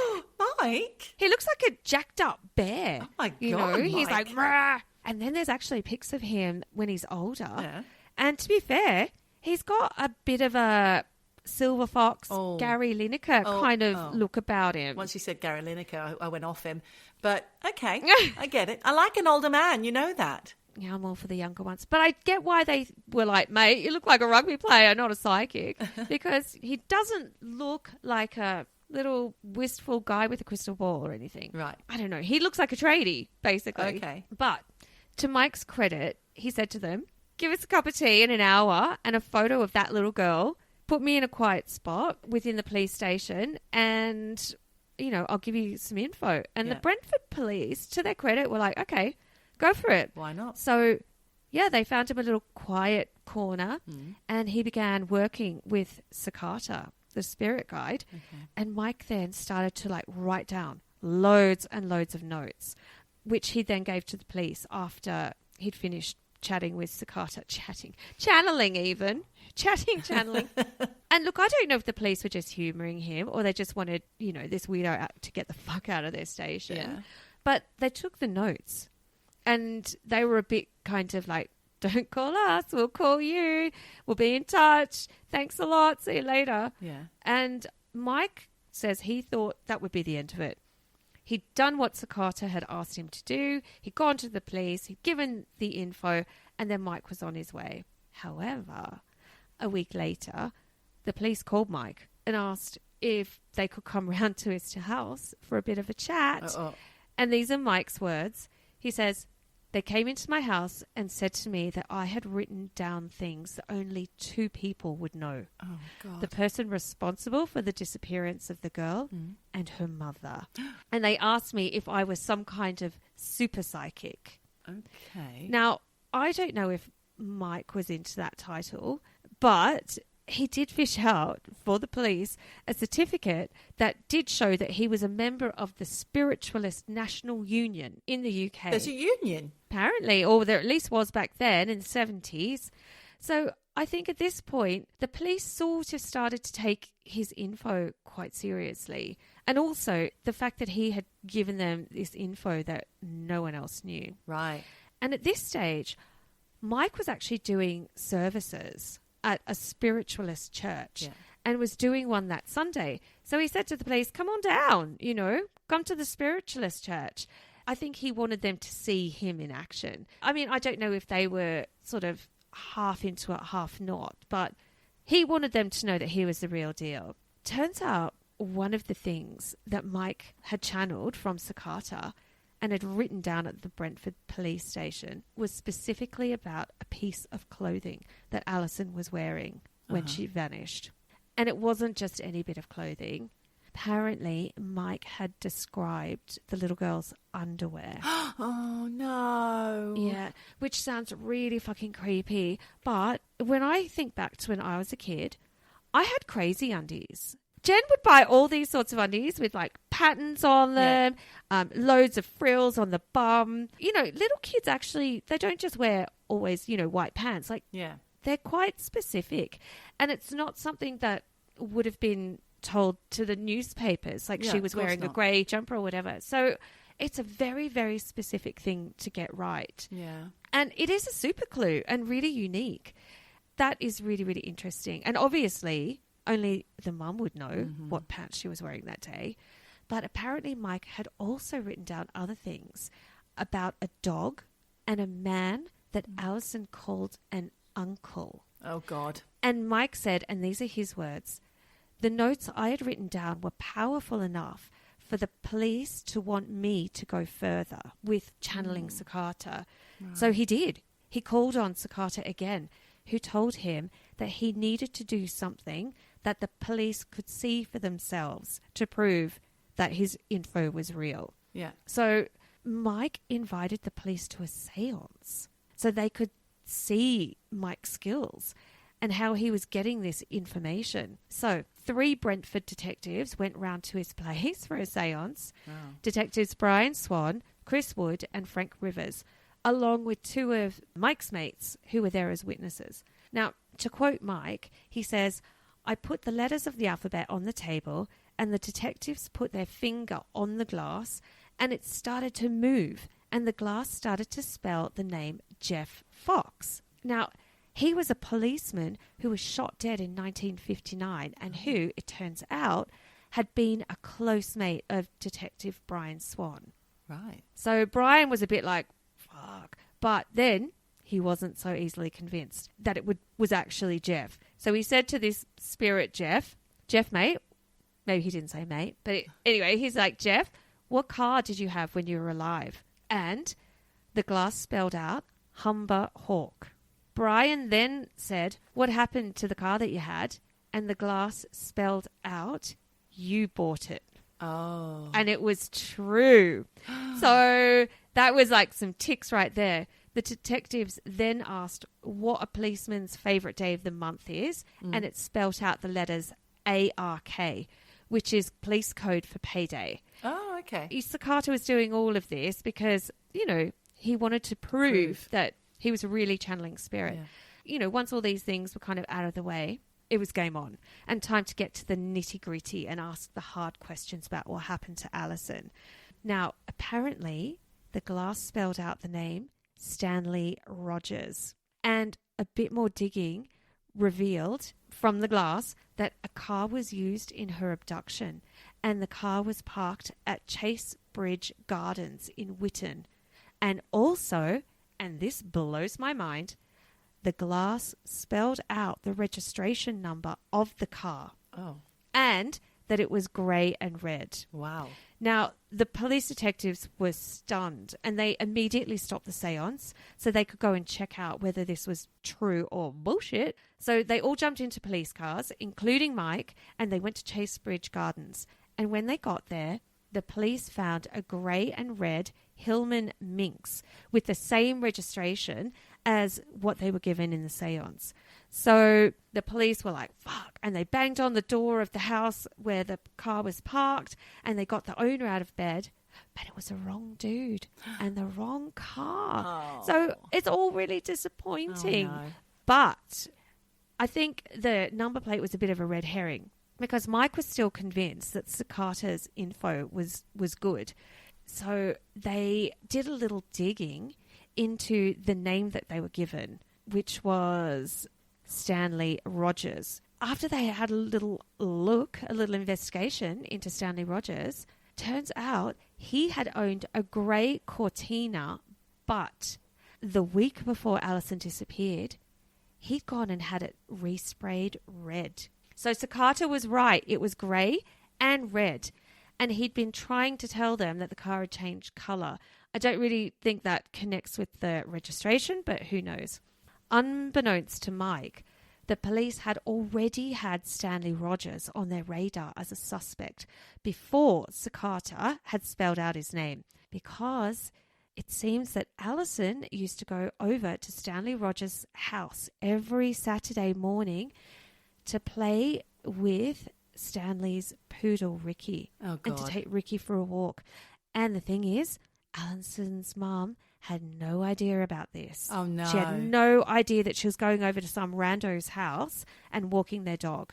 Mike? He looks like a jacked up bear. Oh, my God, You know, he's Mike. like, rah. And then there's actually pics of him when he's older. Yeah. And to be fair... He's got a bit of a Silver Fox, Gary Lineker kind of look about him. Once you said Gary Lineker, I went off him. But, okay, I get it. I like an older man, you know that. Yeah, I'm all for the younger ones. But I get why they were like, mate, you look like a rugby player, not a psychic. Because he doesn't look like a little wistful guy with a crystal ball or anything. Right. I don't know. He looks like a tradie, basically. Okay. But to Mike's credit, he said to them, give us a cup of tea in an hour and a photo of that little girl. Put me in a quiet spot within the police station and, you know, I'll give you some info. And the Brentford police, to their credit, were like, okay, go for it. Why not? So, yeah, they found him a little quiet corner and he began working with Sakata, the spirit guide. Okay. And Mike then started to, like, write down loads and loads of notes, which he then gave to the police after he'd finished chatting with Sakata, channeling. And look, I don't know if the police were just humouring him or they just wanted, you know, this weirdo out to get the fuck out of their station. Yeah. But they took the notes and they were a bit kind of like, don't call us, we'll call you, we'll be in touch, thanks a lot, see you later. Yeah. And Mike says he thought that would be the end of it. He'd done what Sakata had asked him to do. He'd gone to the police. He'd given the info. And then Mike was on his way. However, a week later, the police called Mike and asked if they could come round to his house for a bit of a chat. And these are Mike's words. He says, they came into my house and said to me that I had written down things that only 2 people would know. Oh, God. The person responsible for the disappearance of the girl and her mother. And they asked me if I was some kind of super psychic. Okay. Now, I don't know if Mike was into that title, but he did fish out for the police a certificate that did show that he was a member of the Spiritualist National Union in the UK. There's a union? Apparently, or there at least was back then in the 70s. So I think at this point, the police sort of started to take his info quite seriously. And also the fact that he had given them this info that no one else knew. Right. And at this stage, Mike was actually doing services at a spiritualist church and was doing one that Sunday. So he said to the police, come on down, come to the spiritualist church. I think he wanted them to see him in action. I mean, I don't know if they were sort of half into it, half not, but he wanted them to know that he was the real deal. Turns out one of the things that Mike had channeled from Sakata and had written down at the Brentford police station was specifically about a piece of clothing that Alison was wearing when she vanished. And it wasn't just any bit of clothing. Apparently, Mike had described the little girl's underwear. Oh, no. Yeah, which sounds really fucking creepy. But when I think back to when I was a kid, I had crazy undies. Jen would buy all these sorts of undies with like patterns on them, loads of frills on the bum. Little kids actually, they don't just wear always, white pants. Like, they're quite specific. And it's not something that would have been told to the newspapers, like she was wearing a grey jumper or whatever. So it's a very, very specific thing to get right. Yeah. And it is a super clue and really unique. That is really, really interesting. And obviously only the mum would know what pants she was wearing that day. But apparently Mike had also written down other things about a dog and a man that Alison called an uncle. Oh, God. And Mike said, and these are his words, the notes I had written down were powerful enough for the police to want me to go further with channeling Sakata. Right. So he did. He called on Sakata again, who told him that he needed to do something that the police could see for themselves to prove that his info was real. Yeah. So Mike invited the police to a seance so they could see Mike's skills and how he was getting this information. So 3 Brentford detectives went round to his place for a seance. Wow. Detectives Brian Swan, Chris Wood and Frank Rivers, along with 2 of Mike's mates who were there as witnesses. Now, to quote Mike, he says, I put the letters of the alphabet on the table and the detectives put their finger on the glass and it started to move and the glass started to spell the name Jeff Fox. Now, he was a policeman who was shot dead in 1959 and who, it turns out, had been a close mate of Detective Brian Swan. Right. So Brian was a bit like, fuck. But then he wasn't so easily convinced that it was actually Jeff. So he said to this spirit Jeff, mate, maybe he didn't say mate, but anyway, he's like, Jeff, what car did you have when you were alive? And the glass spelled out Humber Hawk. Brian then said, what happened to the car that you had? And the glass spelled out, you bought it. Oh. And it was true. So that was like some ticks right there. The detectives then asked what a policeman's favourite day of the month is, and it spelt out the letters ARK, which is police code for payday. Oh, okay. Sakata was doing all of this because, he wanted to prove that he was really channeling spirit. Yeah. Once all these things were kind of out of the way, it was game on and time to get to the nitty-gritty and ask the hard questions about what happened to Alison. Now, apparently, the glass spelled out the name Stanley Rogers. And a bit more digging revealed from the glass that a car was used in her abduction and the car was parked at Chase Bridge Gardens in Whitton. And also, and this blows my mind, the glass spelled out the registration number of the car. Oh. And that it was grey and red. Wow. Now, the police detectives were stunned and they immediately stopped the seance so they could go and check out whether this was true or bullshit. So they all jumped into police cars, including Mike, and they went to Chase Bridge Gardens. And when they got there, the police found a grey and red Hillman Minx with the same registration as what they were given in the seance. So the police were like, fuck, and they banged on the door of the house where the car was parked and they got the owner out of bed, but it was the wrong dude and the wrong car. Oh. So it's all really disappointing. Oh, no. But I think the number plate was a bit of a red herring because Mike was still convinced that Sakata's info was good. So they did a little digging into the name that they were given, which was Stanley Rogers. After they had a little investigation into Stanley Rogers, turns out he had owned a grey Cortina, but the week before Alison disappeared, he'd gone and had it resprayed red. So Sakata was right. It was grey and red. And he'd been trying to tell them that the car had changed colour. I don't really think that connects with the registration, but who knows. Unbeknownst to Mike, the police had already had Stanley Rogers on their radar as a suspect before Sakata had spelled out his name, because it seems that Alison used to go over to Stanley Rogers' house every Saturday morning to play with Stanley's poodle, Ricky, and to take Ricky for a walk. And the thing is, Alison's mum had no idea about this. Oh, no. She had no idea that she was going over to some rando's house and walking their dog.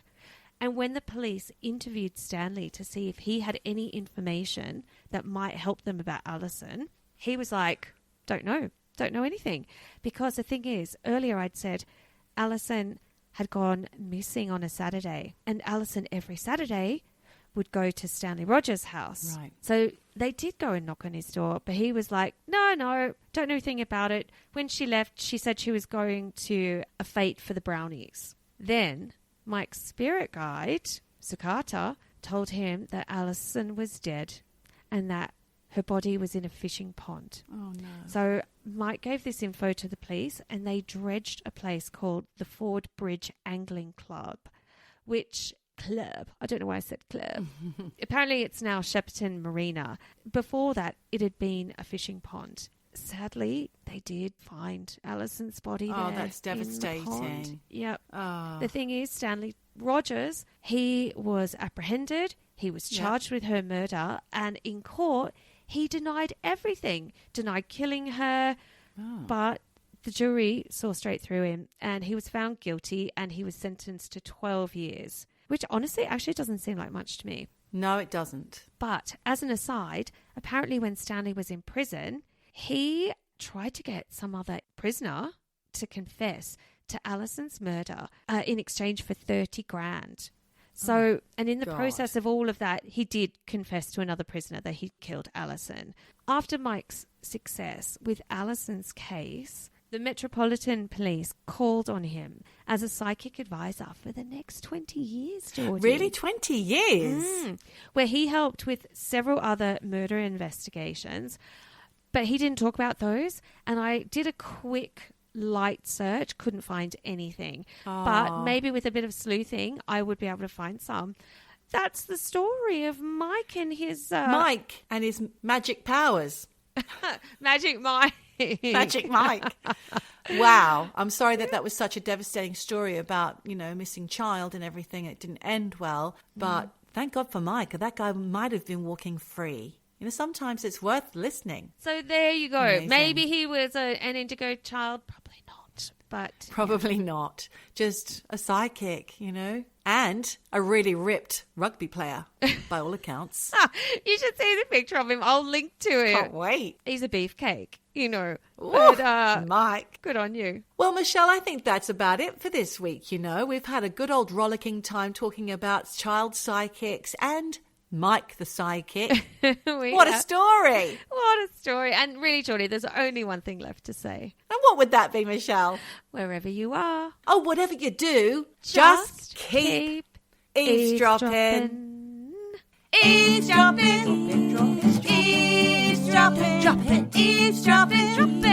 And when the police interviewed Stanley to see if he had any information that might help them about Alison, he was like, don't know anything. Because the thing is, earlier I'd said Alison had gone missing on a Saturday, and Alison every Saturday would go to Stanley Rogers' house. Right. So they did go and knock on his door, but he was like, no, don't know anything about it. When she left, she said she was going to a fete for the brownies. Then Mike's spirit guide, Sakata, told him that Alison was dead and that her body was in a fishing pond. Oh, no. So Mike gave this info to the police, and they dredged a place called the Ford Bridge Angling Club, I don't know why I said club. Apparently it's now Shepperton Marina. Before that, it had been a fishing pond. Sadly, they did find Alison's body there. Oh, that's devastating. In the pond. Yep. Oh. The thing is, Stanley Rogers, he was apprehended. He was charged with her murder, and in court, he denied everything. Denied killing her, but the jury saw straight through him, and he was found guilty, and he was sentenced to 12 years, which honestly actually doesn't seem like much to me. No, it doesn't. But as an aside, apparently when Stanley was in prison, he tried to get some other prisoner to confess to Alison's murder in exchange for 30 grand. So, and in the process of all of that, he did confess to another prisoner that he'd killed Alison. After Mike's success with Alison's case, the Metropolitan Police called on him as a psychic advisor for the next 20 years, Geordie. Really? 20 years? Where he helped with several other murder investigations, but he didn't talk about those. And I did a quick light search, couldn't find anything. But maybe with a bit of sleuthing, I would be able to find some. That's the story of Mike and his... Mike and his magic powers. Magic Mike. Magic Mike. Wow. I'm sorry that was such a devastating story about, missing child and everything. It didn't end well. But thank God for Mike. That guy might have been walking free. Sometimes it's worth listening. So there you go. Amazing. Maybe he was an indigo child. Probably not. But probably not. Just a psychic, and a really ripped rugby player, by all accounts. You should see the picture of him. I'll link to it. Can't wait. He's a beefcake, Ooh, But, Mike. Good on you. Well, Michelle, I think that's about it for this week. We've had a good old rollicking time talking about child psychics and Mike the psychic. What a story. What a story. And really, Geordie, there's only one thing left to say. And what would that be, Michelle? Wherever you are. Oh, whatever you do, just keep eavesdropping. Eavesdropping. Eavesdropping. Eavesdropping. Eavesdropping.